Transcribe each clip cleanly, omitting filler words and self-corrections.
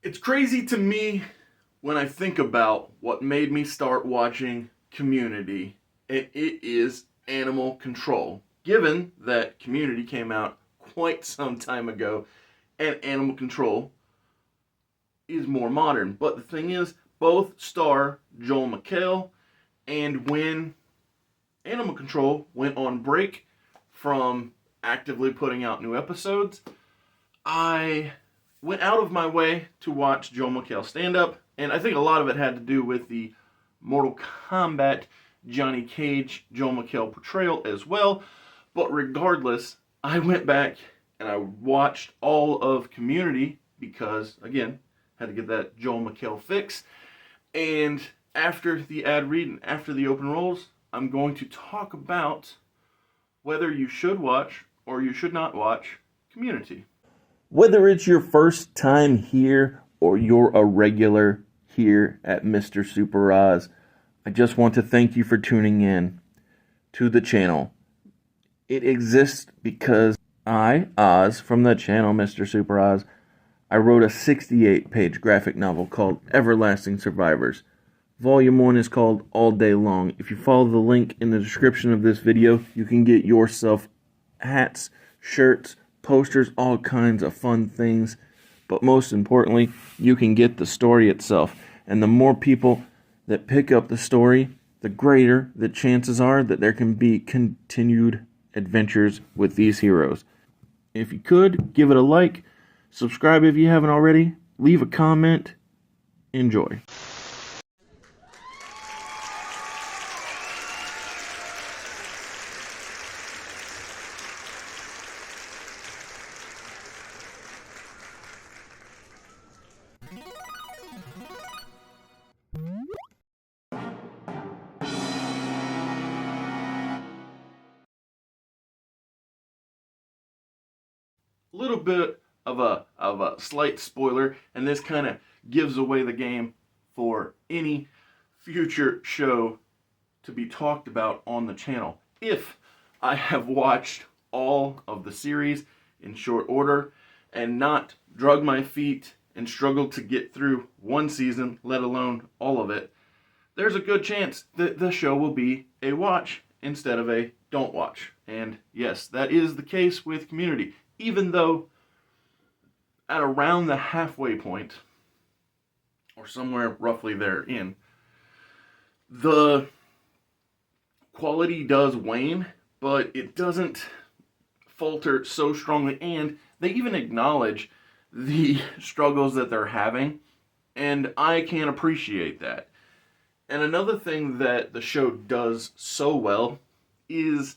It's crazy to me when I think about what made me start watching Community, and it is Animal Control. Given that Community came out quite some time ago, and Animal Control is more modern. But the thing is, both star Joel McHale, and when Animal Control went on break from actively putting out new episodes, I went out of my way to watch Joel McHale stand up, and I think a lot of it had to do with the Mortal Kombat Johnny Cage Joel McHale portrayal as well. But regardless, I went back and I watched all of Community because, again, had to get that Joel McHale fix. And after the ad read and after the open rolls, I'm going to talk about whether you should watch or you should not watch Community. Whether it's your first time here or you're a regular here at Mr. Super Oz, I just want to thank you for tuning in to the channel. It exists because I, Oz, from the channel Mr. Super Oz, I wrote a 68-page graphic novel called Everlasting Survivors. Volume 1 is called All Day Long. If you follow the link in the description of this video, you can get yourself hats, shirts, posters, all kinds of fun things. But most importantly, you can get the story itself. And the more people that pick up the story, the greater the chances are that there can be continued adventures with these heroes. If you could, give it a like, subscribe if you haven't already, leave a comment, enjoy. Little bit of a slight spoiler, and this kind of gives away the game for any future show to be talked about on the channel. If I have watched all of the series in short order and not drug my feet and struggled to get through one season, let alone all of it, there's a good chance that the show will be a watch instead of a don't watch. And yes, that is the case with Community. Even though at around the halfway point, or somewhere roughly therein, the quality does wane, but it doesn't falter so strongly, and they even acknowledge the struggles that they're having, and I can appreciate that. And another thing that the show does so well is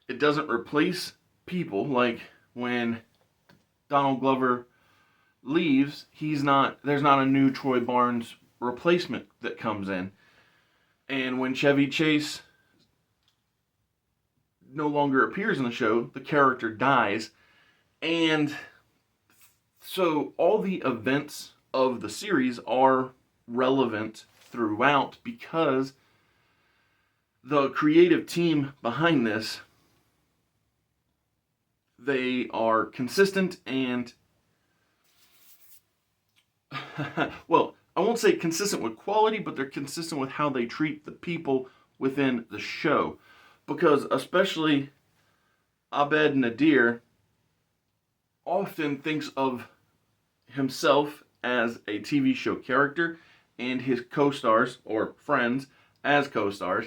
it doesn't replace people. Like when Donald Glover leaves, there's not a new Troy Barnes replacement that comes in. And when Chevy Chase no longer appears in the show, the character dies. And so all the events of the series are relevant throughout because the creative team behind this, they are consistent and well, I won't say consistent with quality, but they're consistent with how they treat the people within the show. Because especially Abed Nadir often thinks of himself as a TV show character and his co-stars or friends as co-stars,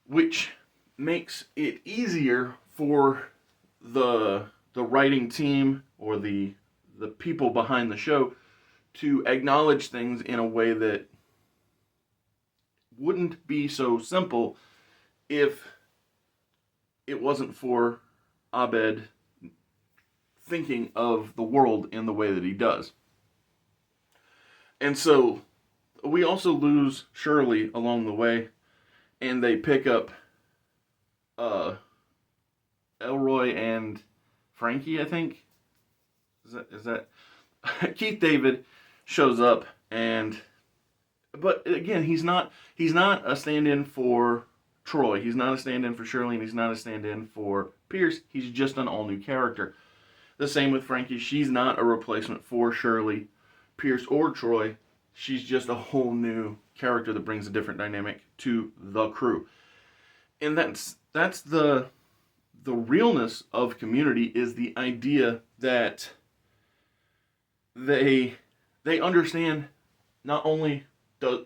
which makes it easier for the writing team or the people behind the show to acknowledge things in a way that wouldn't be so simple if it wasn't for Abed thinking of the world in the way that he does. And so we also lose Shirley along the way, and they pick up Elroy and Frankie, I think. Is that Keith David shows up, but again, he's not a stand-in for Troy. He's not a stand-in for Shirley, and he's not a stand-in for Pierce. He's just an all-new character. The same with Frankie. She's not a replacement for Shirley, Pierce or Troy, she's just a whole new character that brings a different dynamic to the crew. And that's the realness of Community, is the idea that they understand not only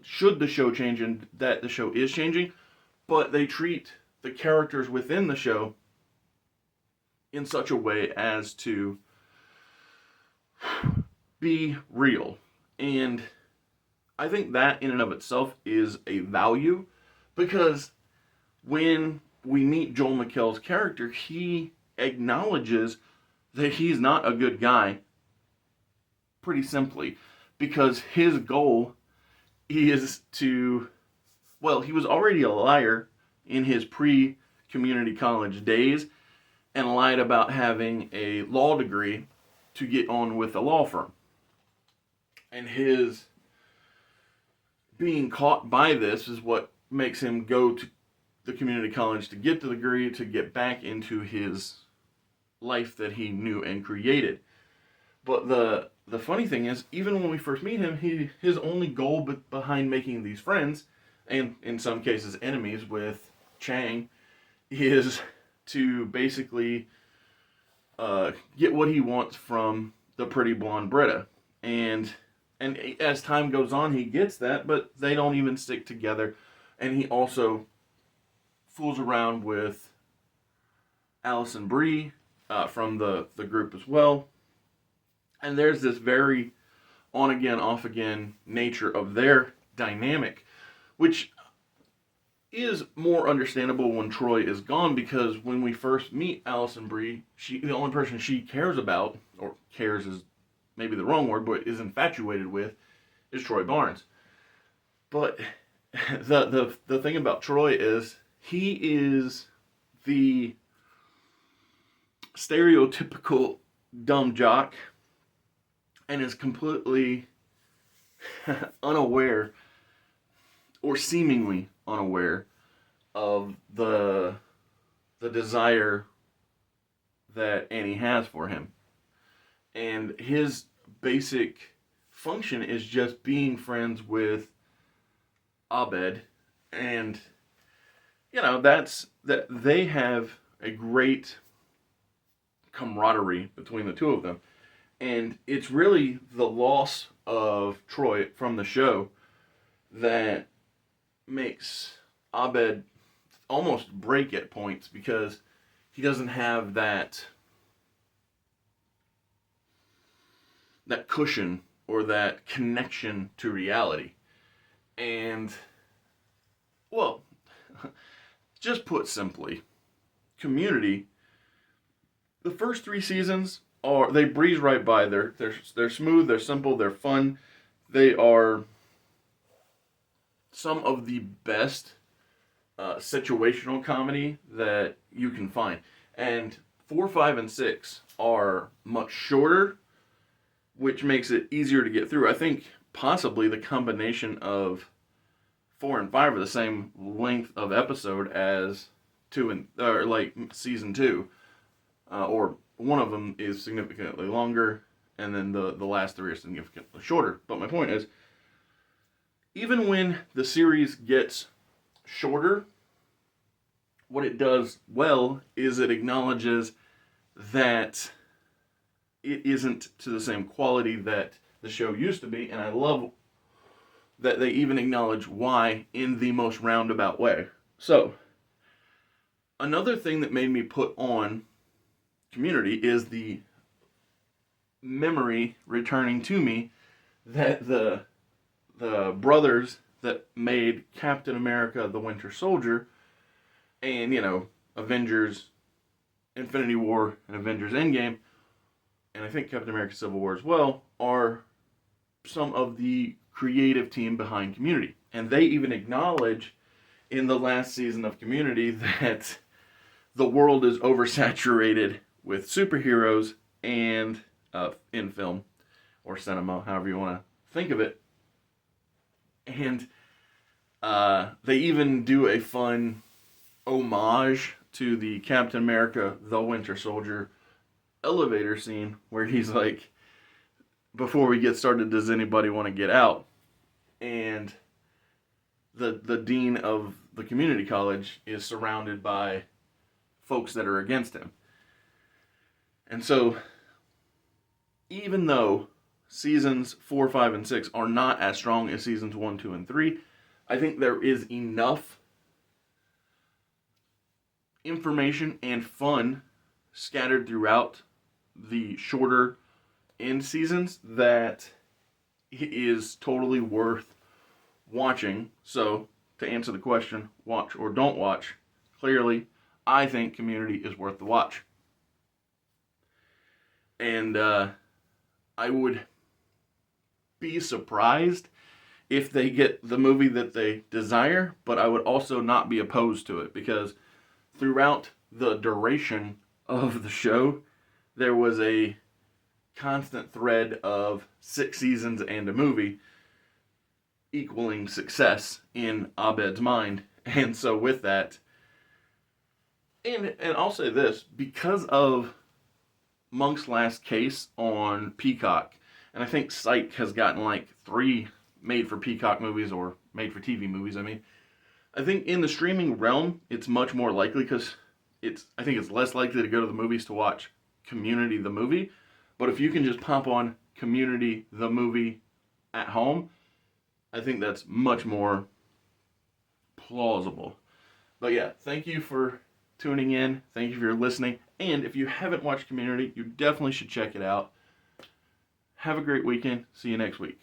should the show change and that the show is changing, but they treat the characters within the show in such a way as to be real. And I think that in and of itself is a value, because when we meet Joel McHale's character, he acknowledges that he's not a good guy, pretty simply, because his goal is to, well, he was already a liar in his pre-community college days and lied about having a law degree to get on with a law firm. And his being caught by this is what makes him go to the community college to get the degree, to get back into his life that he knew and created. But the funny thing is, even when we first meet him, his only goal behind making these friends, and in some cases enemies with Chang, is to basically get what he wants from the pretty blonde Britta. And as time goes on, he gets that, but they don't even stick together. And he also fools around with Allison Brie from the group as well. And there's this very on-again, off-again nature of their dynamic, which is more understandable when Troy is gone, because when we first meet Allison Brie, the only person she cares about, or cares is maybe the wrong word, but is infatuated with, is Troy Barnes. But the thing about Troy is he is the stereotypical dumb jock and is completely unaware, or seemingly unaware, of the desire that Annie has for him. And his basic function is just being friends with Abed, and that they have a great camaraderie between the two of them. And it's really the loss of Troy from the show that makes Abed almost break at points, because he doesn't have that cushion or that connection to reality. And, well, just put simply, Community, the first 3 seasons they breeze right by. They're smooth, they're simple, they're fun. They are some of the best situational comedy that you can find. And 4, 5, and 6 are much shorter, which makes it easier to get through. I think possibly the combination of 4 and 5 are the same length of episode as season 2, or one of them is significantly longer, and then the last 3 are significantly shorter. But my point is, even when the series gets shorter, what it does well is it acknowledges that it isn't to the same quality that the show used to be, and I love that they even acknowledge why in the most roundabout way. So, another thing that made me put on Community is the memory returning to me that the brothers that made Captain America the Winter Soldier and, Avengers Infinity War and Avengers Endgame, and I think Captain America Civil War as well, are some of the creative team behind Community. And they even acknowledge in the last season of Community that the world is oversaturated with superheroes and in film or cinema, however you want to think of it. And they even do a fun homage to the Captain America the Winter Soldier elevator scene, where he's like before we get started, does anybody want to get out? And the dean of the community college is surrounded by folks that are against him. And so, even though seasons 4, 5, and 6 are not as strong as seasons 1, 2, and 3, I think there is enough information and fun scattered throughout the shorter end seasons that it is totally worth watching. So, to answer the question, watch or don't watch, clearly, I think Community is worth the watch. And I would be surprised if they get the movie that they desire, but I would also not be opposed to it, because throughout the duration of the show, there was a constant thread of 6 seasons and a movie equaling success in Abed's mind. And so with that, and I'll say this, because of Monk's Last Case on Peacock, and I think Psych has gotten like 3 made-for-Peacock movies, or made-for-TV movies, I think in the streaming realm, it's much more likely, because I think it's less likely to go to the movies to watch Community the movie. But if you can just pop on Community the movie at home, I think that's much more plausible. But yeah, thank you for tuning in. Thank you for listening. And if you haven't watched Community, you definitely should check it out. Have a great weekend. See you next week.